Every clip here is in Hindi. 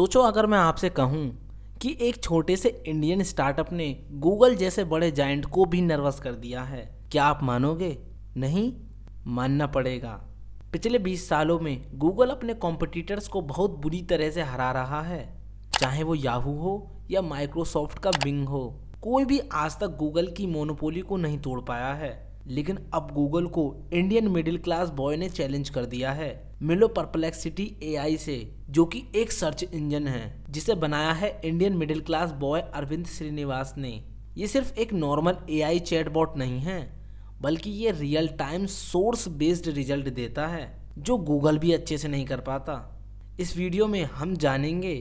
सोचो अगर मैं आपसे कहूं कि एक छोटे से इंडियन स्टार्टअप ने गूगल जैसे बड़े जायंट को भी नर्वस कर दिया है, क्या आप मानोगे? नहीं, मानना पड़ेगा। पिछले 20 सालों में गूगल अपने कॉम्पिटिटर्स को बहुत बुरी तरह से हरा रहा है। चाहे वो याहू हो या माइक्रोसॉफ्ट का बिंग हो, कोई भी आज तक गूगल की मोनोपोली को नहीं तोड़ पाया है। लेकिन अब गूगल को इंडियन मिडिल क्लास बॉय ने चैलेंज कर दिया है। मिलो परप्लेक्सिटी एआई से, जो कि एक सर्च इंजन है जिसे बनाया है Indian middle class boy Arvind Srinivas ने। ये सिर्फ एक नॉर्मल एआई चैटबॉट नहीं है, बल्कि ये real time source based result देता है, जो गूगल भी अच्छे से नहीं कर पाता। इस वीडियो में हम जानेंगे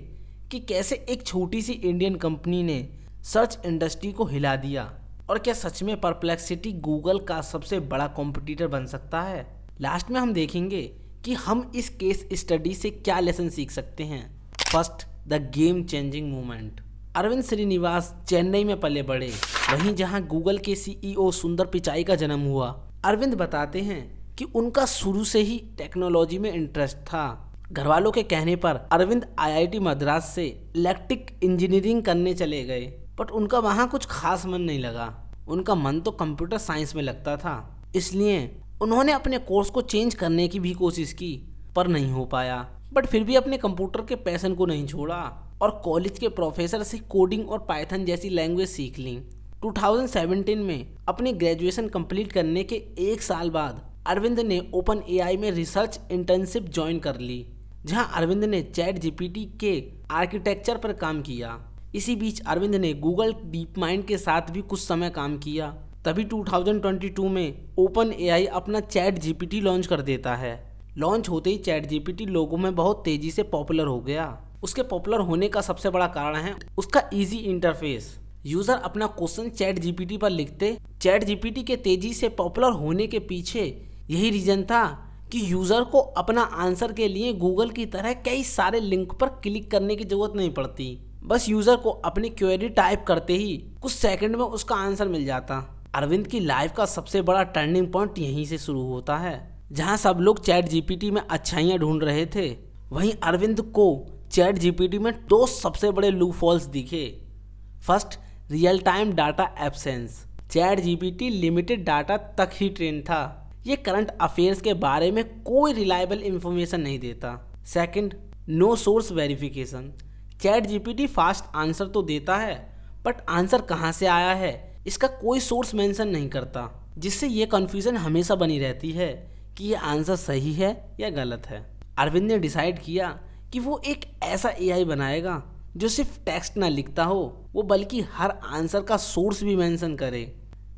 कि कैसे एक छोटी सी इंडियन कंपनी ने सर्च इंडस्ट्री को हिला दिया, और क्या सच में परप्लेक्सिटी गूगल का सबसे बड़ा कॉम्पिटिटर बन सकता है। लास्ट में हम देखेंगे कि हम इस केस स्टडी से क्या लेसन सीख सकते हैं। First, the game changing movement. Arvind Srinivas Chennai में पले बड़े, वहीं जहां गूगल के सीईओ सुंदर पिचाई का जन्म हुआ। अरविंद बताते हैं कि उनका शुरू से ही टेक्नोलॉजी में इंटरेस्ट था। घरवालों के कहने पर अरविंद आईआईटी मद्रास से इलेक्ट्रिक इंजीनियरिंग करने चले गए, बट उनका वहाँ कुछ खास मन नहीं लगा। उनका मन तो कंप्यूटर साइंस में लगता था, इसलिए उन्होंने अपने कोर्स को चेंज करने की भी कोशिश की, पर नहीं हो पाया। बट फिर भी अपने कंप्यूटर के पैशन को नहीं छोड़ा और कॉलेज के प्रोफेसर से कोडिंग और पाइथन जैसी लैंग्वेज सीख ली। 2017 में अपनी ग्रेजुएशन कंप्लीट करने के एक साल बाद अरविंद ने ओपन एआई में रिसर्च इंटर्नशिप ज्वाइन कर ली, जहां अरविंद ने चैट जीपीटी के आर्किटेक्चर पर काम किया। इसी बीच अरविंद ने गूगल डीप माइंड के साथ भी कुछ समय काम किया। तभी 2022 में ओपन एआई अपना चैट जीपीटी लॉन्च कर देता है। लॉन्च होते ही चैट जीपीटी लोगों में बहुत तेजी से पॉपुलर हो गया। उसके पॉपुलर होने का सबसे बड़ा कारण है उसका इजी इंटरफेस। यूजर अपना क्वेश्चन चैट जीपीटी पर लिखते। चैट जीपीटी के तेजी से पॉपुलर होने के पीछे यही रीजन था कि यूजर को अपना आंसर के लिए गूगल की तरह कई सारे लिंक पर क्लिक करने की जरूरत नहीं पड़ती। बस यूजर को अपनी क्वेरी टाइप करते ही कुछ सेकंड में उसका आंसर मिल जाता। अरविंद की लाइफ का सबसे बड़ा टर्निंग पॉइंट यहीं से शुरू होता है, जहां सब लोग चैट जीपीटी में अच्छाइयां ढूंढ रहे थे, वहीं अरविंद को चैट जीपीटी में दो सबसे बड़े लूपहोल्स दिखे। First, real time data absence. Chat GPT limited data तक ही ट्रेन था। ये करंट अफेयर्स के बारे में कोई रिलायबल इंफॉर्मेशन नहीं देता। Second, no source verification. Chat GPT fast answer तो देता है, बट आंसर कहाँ से आया है इसका कोई सोर्स मेंशन नहीं करता, जिससे ये कंफ्यूजन हमेशा बनी रहती है कि ये आंसर सही है या गलत है। अरविंद ने डिसाइड किया कि वो एक ऐसा एआई बनाएगा जो सिर्फ टेक्स्ट ना लिखता हो, वो बल्कि हर आंसर का सोर्स भी मेंशन करे,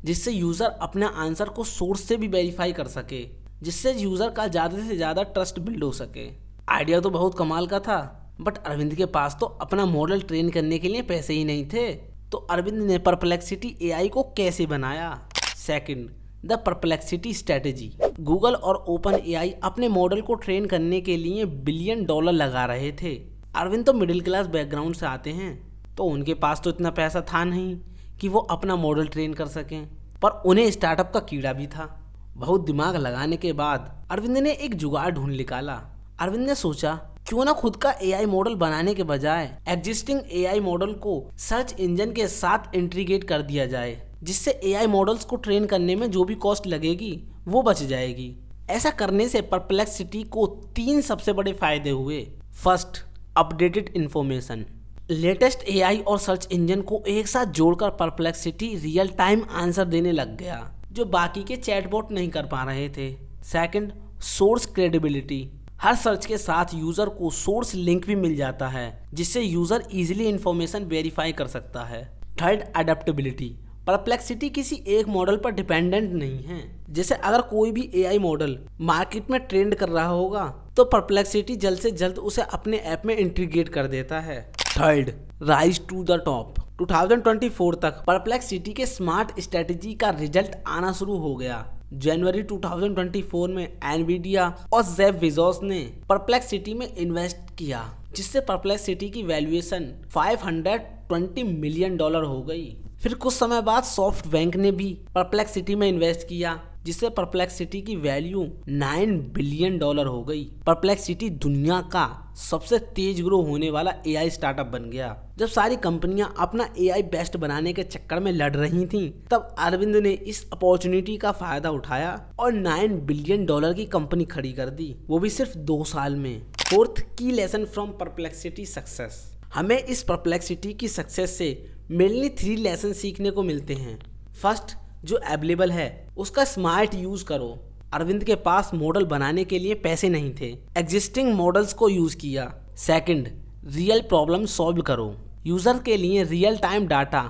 जिससे यूज़र अपना आंसर को सोर्स से भी वेरीफाई कर सके, जिससे यूज़र का ज़्यादा से ज़्यादा ट्रस्ट बिल्ड हो सके। आइडिया तो बहुत कमाल का था, बट अरविंद के पास तो अपना मॉडल ट्रेन करने के लिए पैसे ही नहीं थे। तो अरविंद ने परप्लेक्सिटी एआई को कैसे बनाया? Second, the perplexity strategy. Google और ओपन एआई अपने मॉडल को ट्रेन करने के लिए $1 बिलियन लगा रहे थे। अरविंद तो मिडिल क्लास बैकग्राउंड से आते हैं, तो उनके पास तो इतना पैसा था नहीं कि वो अपना मॉडल ट्रेन कर सकें, पर उन्हें स्टार्टअप का कीड़ा भी था। बहुत दिमाग लगाने के बाद अरविंद ने एक जुगाड़ ढूंढ निकाला। अरविंद ने सोचा, क्यों ना खुद का एआई मॉडल बनाने के बजाय एग्जिस्टिंग एआई मॉडल को सर्च इंजन के साथ इंटीग्रेट कर दिया जाए, जिससे एआई मॉडल्स को ट्रेन करने में जो भी कॉस्ट लगेगी वो बच जाएगी। ऐसा करने से परप्लेक्सिटी को 3 सबसे बड़े फायदे हुए। First, updated information. Latest AI और सर्च इंजन को एक साथ जोड़कर परप्लेक्सिटी रियल टाइम आंसर देने लग गया, जो बाकी के चैटबॉट नहीं कर पा रहे थे। Second, source credibility. हर सर्च के साथ यूजर को सोर्स लिंक भी मिल जाता है, जिससे यूजर इजीली इंफॉर्मेशन वेरीफाई कर सकता है। Third, adaptability. परप्लेक्सिटी किसी एक मॉडल पर डिपेंडेंट नहीं है। जैसे अगर कोई भी एआई मॉडल मार्केट में ट्रेंड कर रहा होगा, तो परप्लेक्सिटी जल्द से जल्द उसे अपने ऐप में इंटीग्रेट कर देता है। Third, rise to the top. 2024 तक परप्लेक्सिटी के स्मार्ट स्ट्रेटेजी का रिजल्ट आना शुरू हो गया। जनवरी 2024 में एनवीडिया और जेफ बेजोस ने परप्लेक्सिटी में इन्वेस्ट किया, जिससे परप्लेक्सिटी की वैल्यूएशन $520 मिलियन हो गई। फिर कुछ समय बाद सॉफ्ट बैंक ने भी परप्लेक्सिटी में इन्वेस्ट किया, जिससे परप्लेक्सिटी की वैल्यू $9 बिलियन हो गई। परप्लेक्सिटी दुनिया का सबसे तेज ग्रो होने वाला एआई स्टार्टअप बन गया। जब सारी कंपनियां अपना एआई बेस्ट बनाने के चक्कर में लड़ रही थीं, तब अरविंद ने इस अपॉर्चुनिटी का फायदा उठाया और $9 बिलियन की कंपनी खड़ी कर दी, वो भी सिर्फ 2 साल में। फोर्थ की लेसन फ्रॉम परप्लेक्सिटी सक्सेस। हमें इस परप्लेक्सिटी की सक्सेस से मेनली 3 लेसन सीखने को मिलते हैं। फर्स्ट, जो अवेलेबल है उसका स्मार्ट यूज करो। अरविंद के पास मॉडल बनाने के लिए पैसे नहीं थे, एग्जिस्टिंग मॉडल्स को यूज किया। सेकंड, रियल प्रॉब्लम सॉल्व करो। यूजर के लिए रियल टाइम डाटा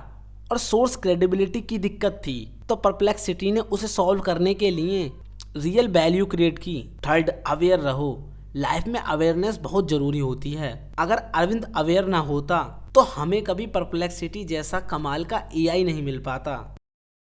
और सोर्स क्रेडिबिलिटी की दिक्कत थी, तो परप्लेक्सिटी ने उसे सॉल्व करने के लिए रियल वैल्यू क्रिएट की। थर्ड, अवेयर रहो। लाइफ में अवेयरनेस बहुत जरूरी होती है। अगर अरविंद अवेयर ना होता तो हमें कभी परप्लेक्सिटी जैसा कमाल का एआई नहीं मिल पाता।